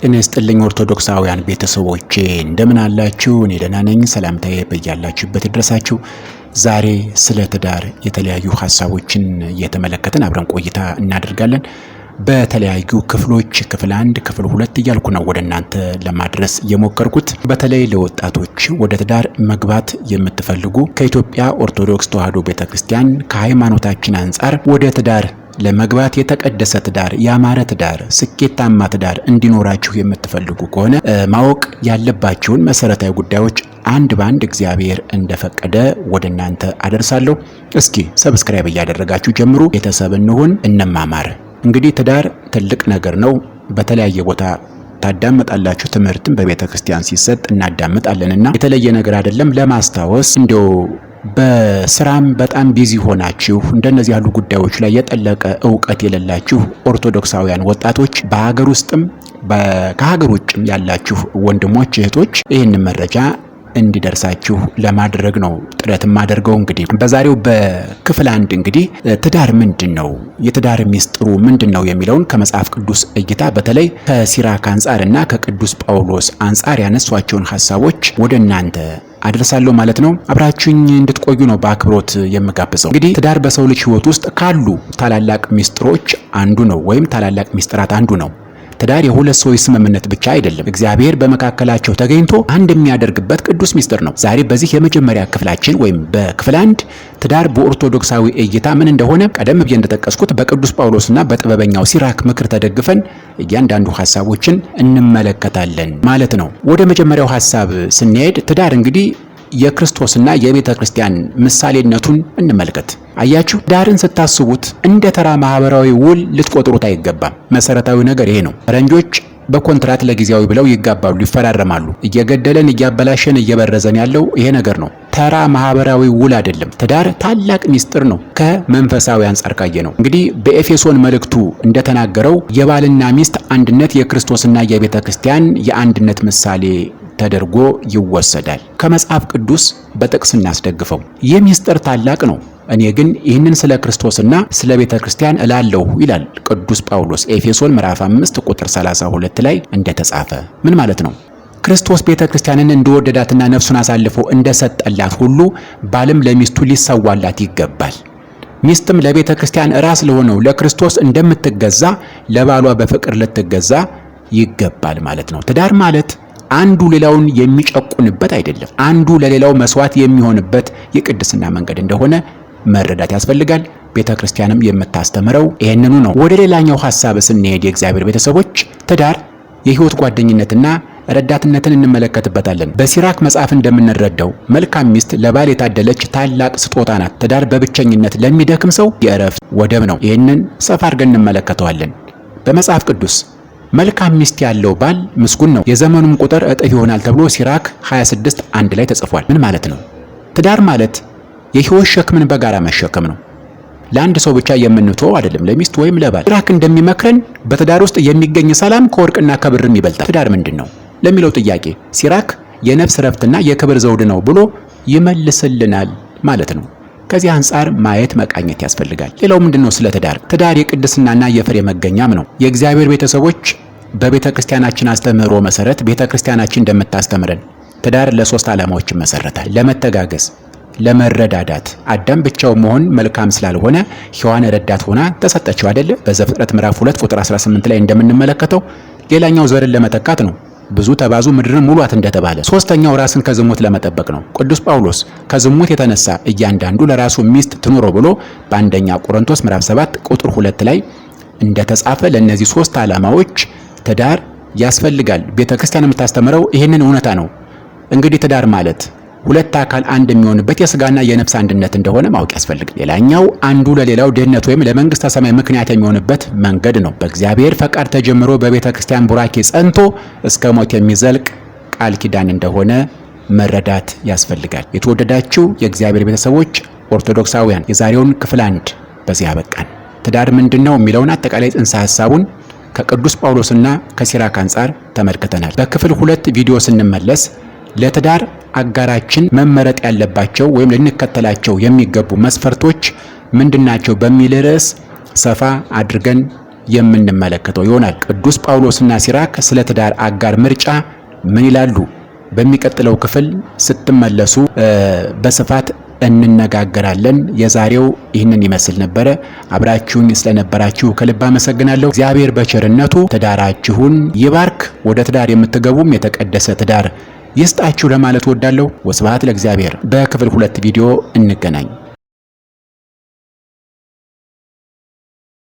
ጤና ይስጥልኝ ኦርቶዶክሳውያን ቤተሰቦቼ እንደምን አላችሁ? እኔ ደህና ነኝ። ሰላምታዬ በያላችሁበት ይድረሳችሁ። ዛሬ ስለ ትዳር የተለያዩ ሐሳቦችን እየተመለከትን አብረን ቆይታ እናደርጋለን። በተለያዩ ክፍሎች ክፍል 1 ክፍል 2 እያልኩ ነው ወደ እናንተ ለማድረስ የሞከርኩት። በተለይ ለወጣቶች ወደ ትዳር መግባት የምትፈልጉ ከኢትዮጵያ ኦርቶዶክስ ተዋሕዶ ቤተክርስቲያን ከሃይማኖታችን አንጻር ወደ ትዳር ለመግባት የተቀደሰ ትዳር፣ ያማረ ትዳር፣ ስኬታማ ትዳር እንዲኖራችሁ የምትፈልጉ ከሆነ ማወቅ ያለባችሁን መሰረታዊ ጉዳዮች አንድ ባንድ እግዚአብሔር እንደፈቀደ ወደ እናንተ አደርሳለሁ። እስኪ ሰብስክራይብ እያደረጋችሁ ጀምሩ። ቤተሰብ እንሁን፣ እንማማር። እንግዲህ ትዳር ትልቅ ነገር ነው። በተለያየ ቦታ ታዳምጣላችሁ። ትምህርትም በቤተ ክርስቲያን ሲሰጥ እናዳምጣለንና የተለየ ነገር አይደለም። ለማስታወስ እንደው በስራም በጣም ቢዚ ሆናችሁ እንደነዚህ ያሉ ጉዳዮች ላይ የጠለቀ ዕውቀት የሌላችሁ ኦርቶዶክሳውያን ወጣቶች በሀገር ውስጥም ከሀገር ውጭም ያላችሁ ወንድሞች እህቶች ይህን መረጃ እንዲደርሳችሁ ለማድረግ ነው ጥረት ማደርገው። እንግዲህ በዛሬው በክፍል 1 እንግዲህ ትዳር ምንድነው፣ የትዳር ሚስጥሩ ምንድነው የሚለውን ከመጽሐፍ ቅዱስ እይታ በተለይ ከሲራክ አንጻርና ከቅዱስ ጳውሎስ አንጻር ያነሷቸውን ሐሳቦች ወደ እናንተ አድርሳለሁ ማለት ነው። አብራችሁኝ እንድትቆዩ ነው በአክብሮት የምጋብዘው። እንግዲህ ትዳር በሰው ልጅ ሕይወት ውስጥ ካሉ ታላላቅ ሚስጥሮች አንዱ ነው፣ ወይም ታላላቅ ሚስጥራት አንዱ ነው። ትዳር የሁለት ሰዎች ስምምነት ብቻ አይደለም፣ እግዚአብሔር በመካከላቸው ተገኝቶ አንድ የሚያደርግበት ቅዱስ ሚስጥር ነው። ዛሬ በዚህ የመጀመሪያ ክፍላችን ወይም በክፍል 1 ትዳር በኦርቶዶክሳዊ እይታ ምን እንደሆነ ቀደም ብዬ እንደጠቀስኩት በቅዱስ ጳውሎስና በጥበበኛው ሲራክ ምክር ተደግፈን እያንዳንዱ ሐሳቦችን እንመለከታለን ማለት ነው። ወደ መጀመሪያው ሐሳብ ስንሄድ ትዳር እንግዲህ የክርስቶስና የቤተ ክርስቲያን ምሳሌነቱን እንመልከት። አያችሁ፣ ትዳርን ስታስቡት እንደ ተራ ማህበራዊ ውል ልትቆጥሩት አይገባም። መሰረታዊ ነገር ይሄ ነው። ፈረንጆች በኮንትራት ለጊዜያዊ ብለው ይጋባሉ፣ ይፈራረማሉ። እየገደለን እያበላሸን እየበረዘን ያለው ይሄ ነገር ነው። ተራ ማህበራዊ ውል አይደለም። ትዳር ታላቅ ሚስጥር ነው ከመንፈሳዊ አንጻር ካየ ነው። እንግዲህ በኤፌሶን መልእክቱ እንደተናገረው የባልና ሚስት አንድነት የክርስቶስና የቤተ ክርስቲያን የአንድነት ምሳሌ ተደርጎ ይወሰዳል። ከመጽሐፍ ቅዱስ በጥቅስ እናስደግፈው። ይህ ሚስጥር ታላቅ ነው። እኔ ግን ይህንን ስለ ክርስቶስና ስለ ቤተ ክርስቲያን እላለሁ ይላል ቅዱስ ጳውሎስ ኤፌሶን ምዕራፍ 5 ቁጥር 32 ላይ እንደተጻፈ። ምን ማለት ነው? ክርስቶስ ቤተ ክርስቲያንን እንደወደዳትና ነፍሱን አሳልፎ እንደሰጠላት ሁሉ ባልም ለሚስቱ ሊሰዋላት ይገባል። ሚስትም ለቤተ ክርስቲያን ራስ ለሆነው ለክርስቶስ እንደምትገዛ ለባሏ በፍቅር ልትገዛ ይገባል ማለት ነው። ትዳር ማለት አንዱ ሌላውን የሚጨቁንበት አይደለም። አንዱ ለሌላው መስዋዕት የሚሆንበት የቅድስና መንገድ እንደሆነ መረዳት ያስፈልጋል። ቤተ ክርስቲያንም የምታስተምረው ይሄንኑ ነው። ወደ ሌላኛው ሐሳብ ስንሄድ የእግዚአብሔር ቤተሰቦች ትዳር የሕይወት ጓደኝነትና ረዳትነትን እንመለከትበታለን። በሲራክ መጽሐፍ እንደምንረዳው መልካም ሚስት ለባል የታደለች ታላቅ ስጦታ ናት። ትዳር በብቸኝነት ለሚደክም ሰው የእረፍት ወደብ ነው። ይህንን ሰፋ አድርገን እንመለከተዋለን። በመጽሐፍ ቅዱስ መልካም ሚስት ያለው ባል ምስጉን ነው፣ የዘመኑም ቁጥር እጥፍ ይሆናል ተብሎ ሲራክ 26:1 ላይ ተጽፏል። ምን ማለት ነው? ትዳር ማለት የሕይወት ሸክምን በጋራ መሸከም ነው። ለአንድ ሰው ብቻ የምንተው አይደለም፣ ለሚስት ወይም ለባል። ሲራክ እንደሚመክረን በትዳር ውስጥ የሚገኝ ሰላም ከወርቅና ከብርም ይበልጣል። ትዳር ምንድን ነው ለሚለው ጥያቄ ሲራክ የነፍስ ረፍትና የክብር ዘውድ ነው ብሎ ይመልስልናል ማለት ነው። ከዚህ አንጻር ማየት መቃኘት ያስፈልጋል። ሌላው ምንድነው? ስለ ትዳር ትዳር የቅድስናና የፍሬ መገኛም ነው። የእግዚአብሔር ቤተሰቦች በቤተ ክርስቲያናችን አስተምህሮ መሰረት ቤተ ክርስቲያናችን እንደምታስተምረን ትዳር ለ3 ዓላማዎች መሰረታል። ለመተጋገዝ፣ ለመረዳዳት። አዳም ብቻው መሆን መልካም ስላልሆነ ሔዋን ረዳት ሆና ተሰጠችው አይደለ? በዘፍጥረት ምዕራፍ 2 ቁጥር 18 ላይ እንደምንመለከተው። ሌላኛው ዘርን ለመተካት ነው። ብዙ ተባዙ ምድርን ሙሏት እንደተባለ። ሶስተኛው ራስን ከዝሙት ለመጠበቅ ነው። ቅዱስ ጳውሎስ ከዝሙት የተነሳ እያንዳንዱ ለራሱ ሚስት ትኑሮ ብሎ በአንደኛ ቆሮንቶስ ምዕራፍ 7 ቁጥር 2 ላይ እንደተጻፈ ለእነዚህ 3 ዓላማዎች ትዳር ያስፈልጋል። ቤተክርስቲያን የምታስተምረው ይህንን እውነታ ነው። እንግዲህ ትዳር ማለት ሁለት አካል አንድ የሚሆንበት የሥጋና የነፍስ አንድነት እንደሆነ ማወቅ ያስፈልጋል። ሌላኛው አንዱ ለሌላው ድህነት ወይም ለመንግስተ ሰማይ ምክንያት የሚሆንበት መንገድ ነው። በእግዚአብሔር ፈቃድ ተጀምሮ በቤተ ክርስቲያን ቡራኬ ጸንቶ እስከ ሞት የሚዘልቅ ቃል ኪዳን እንደሆነ መረዳት ያስፈልጋል። የተወደዳችሁ የእግዚአብሔር ቤተሰቦች ኦርቶዶክሳውያን፣ የዛሬውን ክፍል 1 በዚህ አበቃን። ትዳር ምንድነው የሚለውን አጠቃላይ ጽንሰ ሐሳቡን ከቅዱስ ጳውሎስና ከሲራክ አንጻር ተመልክተናል። በክፍል 2 ቪዲዮ ስንመለስ ለትዳር አጋራችን መመረጥ ያለባቸው ወይም ልንከተላቸው የሚገቡ መስፈርቶች ምንድናቸው በሚል ርዕስ ሰፋ አድርገን የምንመለከተው ይሆናል። ቅዱስ ጳውሎስና ሲራክ ስለ ትዳር አጋር ምርጫ ምን ይላሉ? በሚቀጥለው ክፍል ስትመለሱ በስፋት እንነጋገራለን። የዛሬው ይህንን ይመስል ነበረ። አብራችሁኝ ስለነበራችሁ ከልብ አመሰግናለሁ። እግዚአብሔር በቸርነቱ ትዳራችሁን ይባርክ። ወደ ትዳር የምትገቡም የተቀደሰ ትዳር ይስጣችሁ ለማለት ወዳለሁ። ወስብሐት ለእግዚአብሔር። በክፍል 2 ቪዲዮ እንገናኝ።